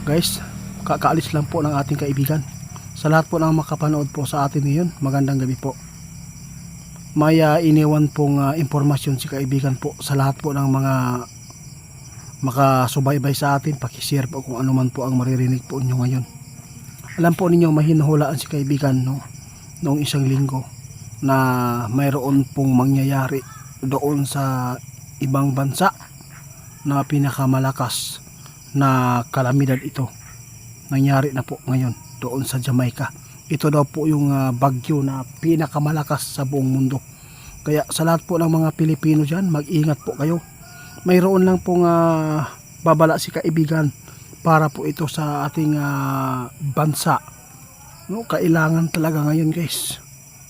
Guys, kakaalis lang po ng ating kaibigan. Sa lahat po ng makapanood po sa atin ngayon, magandang gabi po. May iniwan pong impormasyon si kaibigan po sa lahat po ng mga makasubaybay sa atin. Pakishare po kung ano man po ang maririnig po ninyo ngayon. Alam po ninyo, mahinuhulaan si kaibigan noong isang linggo na mayroon pong mangyayari doon sa ibang bansa na pinakamalakas na kalamidad ito. Nangyari na po ngayon doon sa Jamaica. Ito daw po yung bagyo na pinakamalakas sa buong mundo. Kaya sa lahat po ng mga Pilipino dyan, mag-ingat po kayo. Mayroon lang pong babala si kaibigan para po ito sa ating bansa. No, kailangan talaga ngayon guys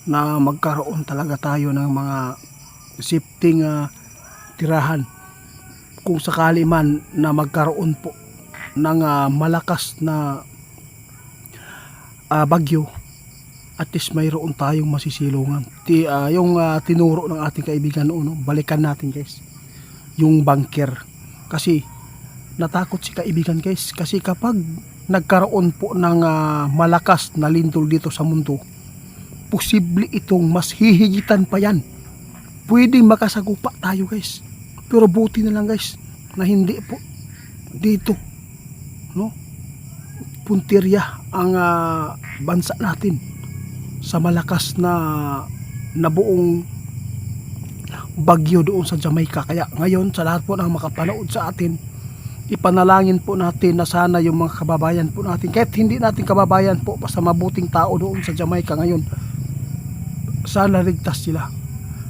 na magkaroon talaga tayo ng mga safety tirahan. Kung sakali man na magkaroon po ng malakas na bagyo, at least mayroon tayong masisilungan. Yung tinuro ng ating kaibigan noon, balikan natin guys, yung bunker. Kasi natakot si kaibigan guys, kasi kapag nagkaroon po ng malakas na lindol dito sa mundo, posible itong mas hihigitan pa yan. Pwedeng makasagupa tayo guys. Pero buti na lang guys na hindi po dito, no, puntirya ang bansa natin sa malakas na buong bagyo doon sa Jamaica. Kaya ngayon sa lahat po ng makapanood sa atin, ipanalangin po natin na sana yung mga kababayan po natin, kahit hindi natin kababayan po, basta mabuting tao doon sa Jamaica ngayon, sana ligtas sila.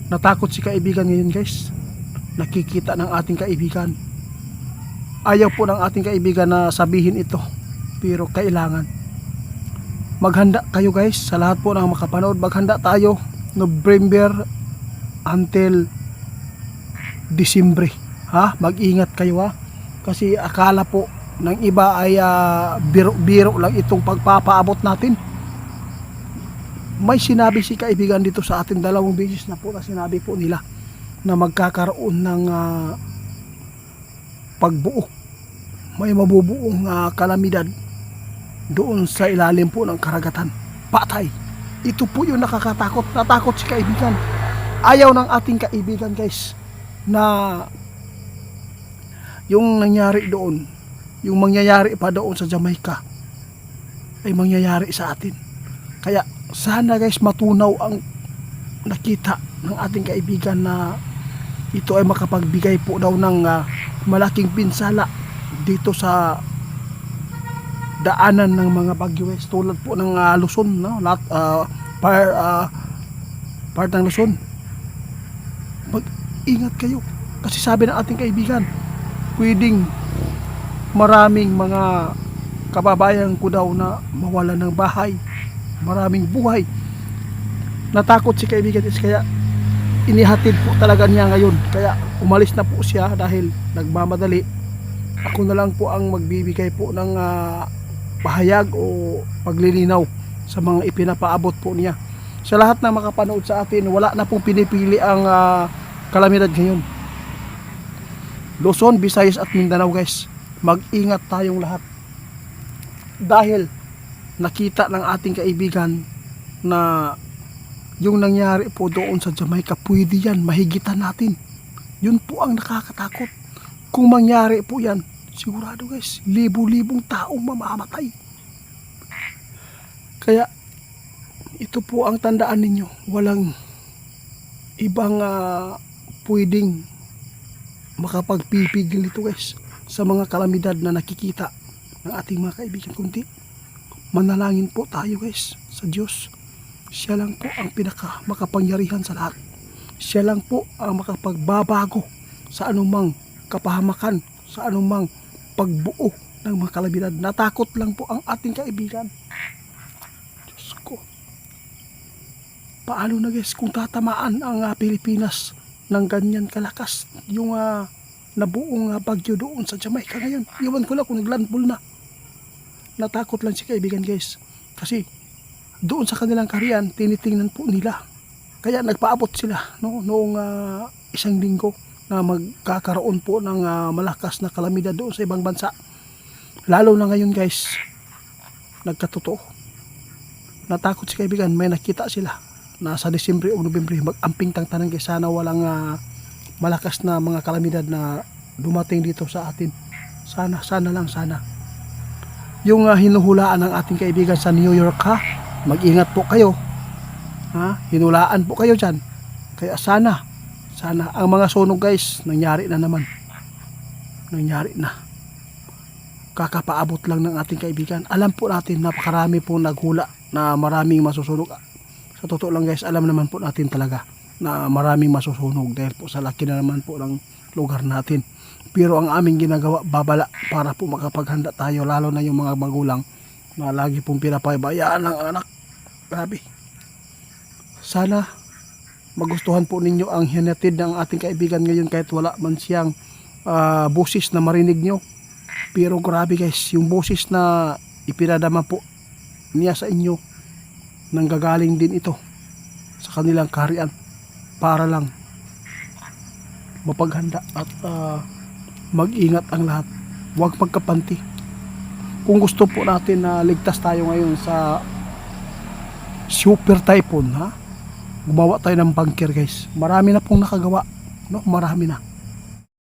Natakot si kaibigan ngayon guys, nakikita ng ating kaibigan. Ayaw po ng ating kaibigan na sabihin ito, pero kailangan maghanda kayo guys. Sa lahat po ng makapanood, maghanda tayo November until Disyembre, mag-ingat kayo kasi akala po ng iba ay biro-biro lang itong pagpapaabot natin. May sinabi si kaibigan dito sa atin, 2 beses na po na sinabi po nila na magkakaroon ng pagbuo, may mabubuong kalamidad doon sa ilalim po ng karagatan. Patay. Ito po yung nakakatakot. Natakot si kaibigan. Ayaw ng ating kaibigan guys na yung nangyari doon, yung mangyayari pa doon sa Jamaica, ay mangyayari sa atin. Kaya sana guys matunaw ang nakita ng ating kaibigan na ito ay makapagbigay po daw ng malaking pinsala dito sa daanan ng mga bagyo guys, tulad po ng Luzon, no? Part ng Luzon. Mag-ingat kayo kasi sabi ng ating kaibigan, pwedeng maraming mga kababayan ko daw na mawalan ng bahay, maraming buhay. Natakot si kaibigan guys, kaya inihatid po talaga niya ngayon. Kaya umalis na po siya dahil nagmamadali. Ako na lang po ang magbibigay po ng pahayag o paglilinaw sa mga ipinapaabot po niya. Sa lahat na makapanood sa atin, wala na pong pinipili ang kalamidad ngayon. Luzon, Visayas at Mindanao guys, mag-ingat tayong lahat. Dahil nakita ng ating kaibigan na yung nangyari po doon sa Jamaica, pwede yan, mahigitan natin. Yun po ang nakakatakot. Kung mangyari po yan, sigurado guys, libu-libong taong mamamatay. Kaya ito po ang tandaan ninyo, walang ibang pwedeng makapagpipigil ito guys sa mga kalamidad na nakikita ng ating mga kaibigan, kundi manalangin po tayo guys sa Diyos. Siya lang po ang pinaka makapangyarihan sa lahat. Siya lang po ang makapagbabago sa anumang kapahamakan, sa anumang pagbuo ng mga kalamidad. Natakot lang po ang ating kaibigan. Diyos ko, paano na guys kung tatamaan ang Pilipinas ng ganyan kalakas yung nabuong bagyo doon sa Jamaica ngayon? Iwan ko lang kung naglandfall na. Natakot lang si kaibigan guys, kasi doon sa kanilang kaharian, tinitingnan po nila. Kaya nagpaabot sila noong isang linggo na magkakaroon po ng malakas na kalamidad doon sa ibang bansa. Lalo na ngayon guys, nagkatotoo. Natakot si kaibigan, may nakita sila. Nasa Disyembre o Nobyembre, mag-amping tang tanan guys. Sana walang malakas na mga kalamidad na dumating dito sa atin. Sana lang, sana. Yung hinuhulaan ng ating kaibigan sa New York ha, mag-ingat po kayo. Ha? Hinulaan po kayo dyan. Kaya sana ang mga sunog guys, nangyari na naman. Nangyari na. Kakapaabot lang ng ating kaibigan. Alam po natin, napakarami po naghula na maraming masusunog. Sa totoo lang guys, alam naman po natin talaga na maraming masusunog dahil po sa laki na naman po ng lugar natin. Pero ang aming ginagawa, babala para po makapaghanda tayo, lalo na yung mga magulang na lagi pong pinapabayaan ng anak. Grabe. Sana magustuhan po ninyo ang hinatid ng ating kaibigan ngayon kahit wala man siyang boses na marinig nyo. Pero grabe guys, yung boses na ipinadama po niya sa inyo, nanggagaling din ito sa kanilang kaharian para lang mapaghanda at mag-ingat ang lahat. Huwag magkapanti. Kung gusto po natin na ligtas tayo ngayon sa super typhoon, ha? Gumawa tayo ng bunker guys. Marami na pong nakagawa, no? Marami na.